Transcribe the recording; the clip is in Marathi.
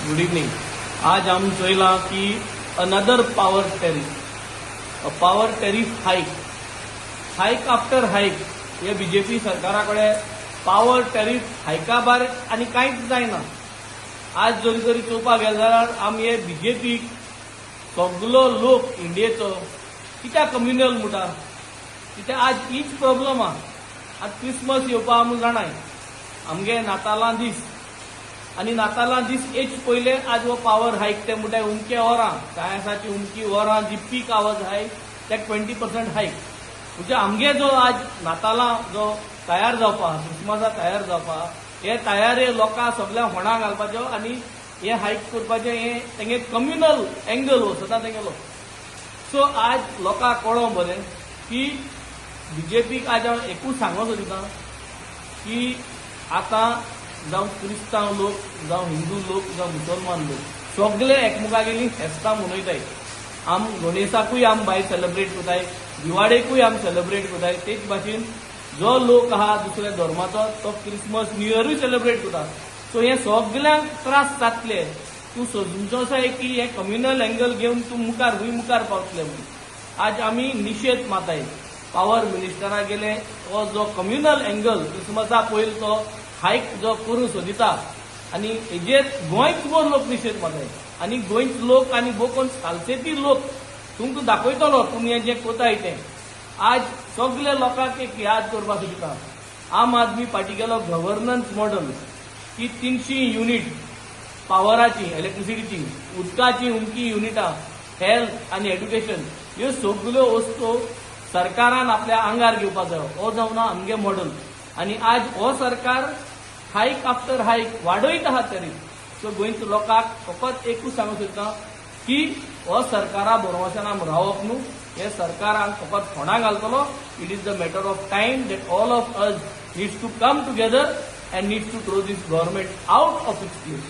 Good evening. आज हम चयला की another power tariff hike after hike हे बीजेपी सरकाराकडे पावर टॅरिफ हायका भायर आनी कांयच जायना. आज जरी तरी चोवपाक गेले जाल्यार आमी हे बीजेपीक सगलो लोक इंडियेचो कित्याक कम्युनल म्हणटा, कित्याक आज हीच प्रॉब्लम आहा. आज क्रिसमस येवपा आमी जाणाय, आमगे नातालां दीस आनी नातालां दीस येच पयले आज हो पावर हायक ते म्हणटा उमके वरां सायन्साची उमकी वरां जी पीक आवर्स हाय ते 20% हायक. म्हणजे आमगे जो आज नातालां जो तयार जावपा क्रिसमसा तयार जावपा हे तयारे लोकांक सगळ्यांक होणां घालपाच्यो आनी हे हायक करपाचें हे तेंगे कम्युनल एंगल वचता तेंगेलो. सो आज लोकांक कळों बरें की बीजेपीक आज हांव एकूच सांगूंक सोदितां की आतां जावं क्रिस्तांव लोक जावं हिंदू लोक जावं मुसलमान लोक सगळे एकमेकागेली फेस्तां मनयताय. आम गणेशाकूय आम भायर सेलिब्रेट करताय, दिवाळेकूय आम सेलिब्रेट करताय. तेच भाशेन जो लोक आहा दुसऱ्या धर्माचो तो क्रिसमस न्यू इयरूय सेलिब्रेट करता. सो हे सगळ्यांक त्रास जातले. तूं सोदूंचो आसा की हे कम्युनल एंगल घेवन तूं मुखार पावतले म्हणून. आज आमी निशेध माताय पावर मिनिस्टरा गेले हो जो कम्युनल एंगल क्रिसमसा पयलीं तो हायक जो करूं सोदिता आनी हेजेर गोंयचो लोक निशेध माताय. आनी गोंयचे लोक आनी कोण सालसेती लोक तुमकां दाखयतलो तुमी हें जें कोताय तें. आज सगळे लोकांक एक याद करपाक सोदिता. आम आदमी पार्टीगेलो गव्हर्नन्स मॉडल की 300 युनिट पावराची इलेक्ट्रिसिटीची उदकाची उमकी युनिटां हेल्थ आनी एड्युकेशन ह्यो सगळ्यो वस्तू सरकारान आपल्या आंगार घेवपाक जायो. हो जावन आमगे मॉडल. आनी आज हो सरकार हायक आफ्टर हायक वाडयत आहा तरी. सो गोंयच्या लोकांक फकत एकूच सांगूंक सोदता की हो सरकारा भरवशान आम रावप न्हू. हे सरकारान फकत फोंडां घालतलो. It is the matter of time that all of us needs to come together and needs to throw this government out of its place.